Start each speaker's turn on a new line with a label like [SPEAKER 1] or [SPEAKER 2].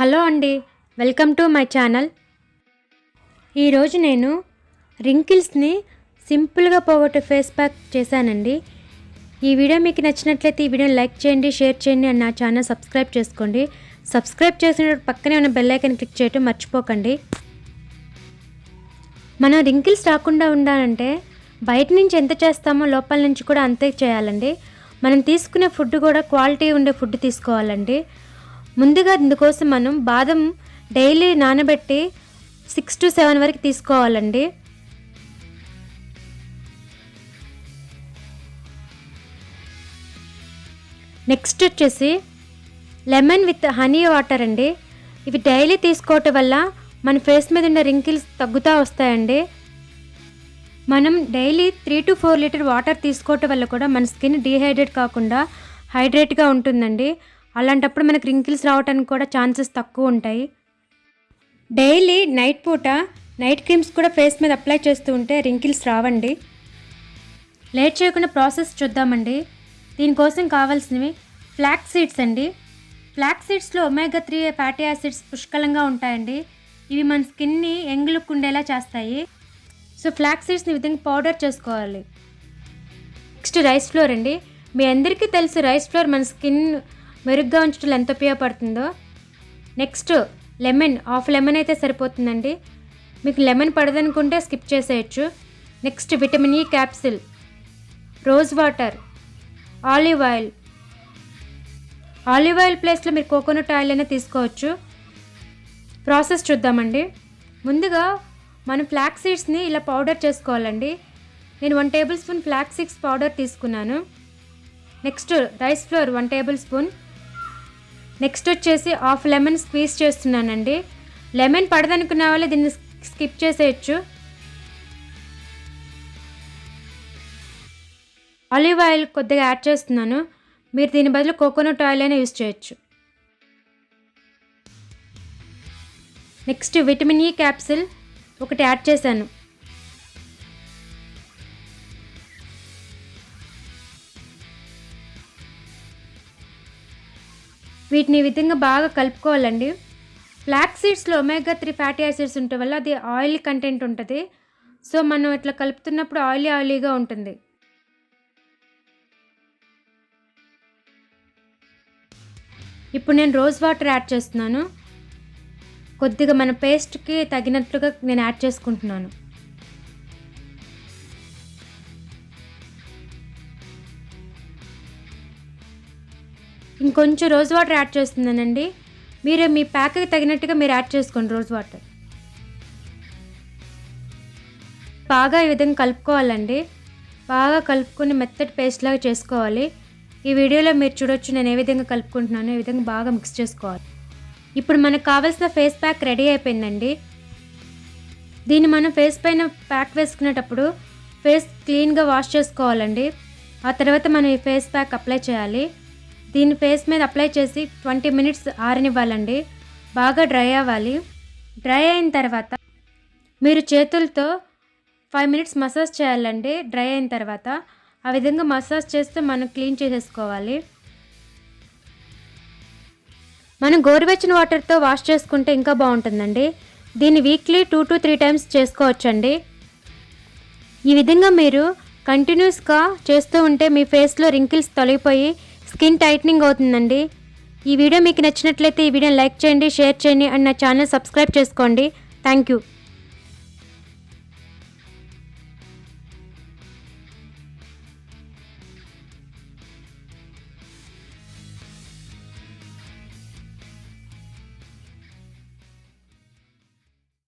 [SPEAKER 1] Hello అండి, welcome to my channel. ఈరోజు నేను రింకిల్స్ని సింపుల్గా పోగొట్టే ఫేస్ ప్యాక్ చేశానండి. ఈ వీడియో మీకు నచ్చినట్లయితే ఈ వీడియోని లైక్ చేయండి, షేర్ చేయండి అండ్ నా ఛానల్ సబ్స్క్రైబ్ చేసుకోండి. సబ్స్క్రైబ్ చేసిన పక్కనే ఉన్న బెల్ ఐకాన్ క్లిక్ చేయటం మర్చిపోకండి. మనం రింకిల్స్ రాకుండా ఉండాలంటే బయట నుంచి ఎంత చేస్తామో లోపల నుంచి కూడా అంతే చేయాలండి. మనం తీసుకునే ఫుడ్ కూడా క్వాలిటీ ఉండే ఫుడ్ తీసుకోవాలండి. ముందుగా ఇందుకోసం మనం బాదం డైలీ నానబెట్టి 6 to 7 వరకు తీసుకోవాలండి. నెక్స్ట్ వచ్చేసి లెమన్ విత్ హనీ వాటర్ అండి. ఇవి డైలీ తీసుకోవటం వల్ల మన ఫేస్ మీద ఉన్న రింకిల్స్ తగ్గుతూ వస్తాయండి. మనం డైలీ 3 to 4 లీటర్ వాటర్ తీసుకోవటం వల్ల కూడా మన స్కిన్ డీహైడ్రేట్ కాకుండా హైడ్రేట్గా ఉంటుందండి. అలాంటప్పుడు మనకు రింకిల్స్ రావడానికి కూడా ఛాన్సెస్ తక్కువ ఉంటాయి. డైలీ నైట్ పూట నైట్ క్రీమ్స్ కూడా ఫేస్ మీద అప్లై చేస్తూ ఉంటే రింకిల్స్ రావండి. లేట్ చేయకుండా ప్రాసెస్ చూద్దామండి. దీనికోసం కావాల్సినవి ఫ్లాక్స్ సీడ్స్ అండి. ఫ్లాక్స్ సీడ్స్లో ఒమేగా 3 ఫ్యాటీ యాసిడ్స్ పుష్కలంగా ఉంటాయండి. ఇవి మన స్కిన్ని యంగ్ లుక్ ఉండేలా చేస్తాయి. సో ఫ్లాక్స్ సీడ్స్ని ఈ విధంగా పౌడర్ చేసుకోవాలి. నెక్స్ట్ రైస్ ఫ్లోర్ అండి. మీ అందరికీ తెలుసు రైస్ ఫ్లోర్ మన స్కిన్ మెరుగ్గా ఉంచడంలో ఎంత ఉపయోగపడుతుందో. నెక్స్ట్ లెమన్, హాఫ్ లెమన్ అయితే సరిపోతుందండి. మీకు లెమన్ పడదనుకుంటే స్కిప్ చేసేయచ్చు. Next vitamin E capsule, rose water, olive oil. Olive oil ప్లేస్లో మీరు కోకోనట్ ఆయిల్ అయినా తీసుకోవచ్చు. ప్రాసెస్ చూద్దామండి. ముందుగా మనం ఫ్లాక్స్ సీడ్స్ని ఇలా పౌడర్ చేసుకోవాలండి. నేను 1 tablespoon flax seeds powder తీసుకున్నాను. Next rice flour 1 tablespoon. Next వచ్చేసి హాఫ్ లెమన్ స్క్వీజ్ చేస్తున్నానండి. లెమన్ పడదనుకున్న వాళ్ళు దీన్ని స్కిప్ చేసేయచ్చు. ఆలివ్ ఆయిల్ కొద్దిగా యాడ్ చేస్తున్నాను. మీరు దీని బదులు కోకోనట్ ఆయిల్ అయినా యూస్ చేయొచ్చు. నెక్స్ట్ విటమిన్ ఈ క్యాప్సిల్ ఒకటి యాడ్ చేశాను. వీటిని ఈ విధంగా బాగా కలుపుకోవాలండి. ఫ్లాక్స్ సీడ్స్లో ఒమేగా 3 ఫ్యాటీ యాసిడ్స్ ఉండటం వల్ల అది ఆయిల్ కంటెంట్ ఉంటుంది. సో మనం ఇట్లా కలుపుతున్నప్పుడు ఆయిలీగా ఉంటుంది. ఇప్పుడు నేను రోజ్ వాటర్ యాడ్ చేస్తున్నాను. కొద్దిగా మన పేస్ట్కి తగినట్లుగా నేను యాడ్ చేసుకుంటున్నాను. ఇంకొంచెం రోజ్ వాటర్ యాడ్ చేస్తున్నానండి. మీరు మీ ప్యాక్కి తగినట్టుగా మీరు యాడ్ చేసుకోండి రోజ్ వాటర్. బాగా ఈ విధంగా కలుపుకోవాలండి. బాగా కలుపుకొని మెత్తటి పేస్ట్ లాగా చేసుకోవాలి. ఈ వీడియోలో మీరు చూడొచ్చు నేను ఏ విధంగా కలుపుకుంటున్నాను. ఈ విధంగా బాగా మిక్స్ చేసుకోవాలి. ఇప్పుడు మనకు కావాల్సిన ఫేస్ ప్యాక్ రెడీ అయిపోయిందండి. దీన్ని మనం ఫేస్ పైన ప్యాక్ వేసుకునేటప్పుడు ఫేస్ క్లీన్గా వాష్ చేసుకోవాలండి. ఆ తర్వాత మనం ఈ ఫేస్ ప్యాక్ అప్లై చేయాలి. దీన్ని ఫేస్ మీద అప్లై చేసి 20 మినిట్స్ ఆరనివ్వాలండి. బాగా డ్రై అవ్వాలి. డ్రై అయిన తర్వాత మీరు చేతులతో 5 మినిట్స్ మసాజ్ చేయాలండి. డ్రై అయిన తర్వాత ఆ విధంగా మసాజ్ చేస్తే మనం క్లీన్ చేసేసుకోవాలి. మనం గోరువెచ్చని వాటర్తో వాష్ చేసుకుంటే ఇంకా బాగుంటుందండి. దీన్ని వీక్లీ 2 to 3 టైమ్స్ చేసుకోవచ్చండి. ఈ విధంగా మీరు కంటిన్యూస్గా చేస్తూ ఉంటే మీ ఫేస్లో రింకిల్స్ తొలగిపోయి స్కిన్ టైట్నింగ్ అవుతుందండి. ఈ వీడియో మీకు నచ్చినట్లయితే ఈ వీడియోని లైక్ చేయండి, షేర్ చేయండి అండ్ నా ఛానల్ సబ్స్క్రైబ్ చేసుకోండి. Thank you.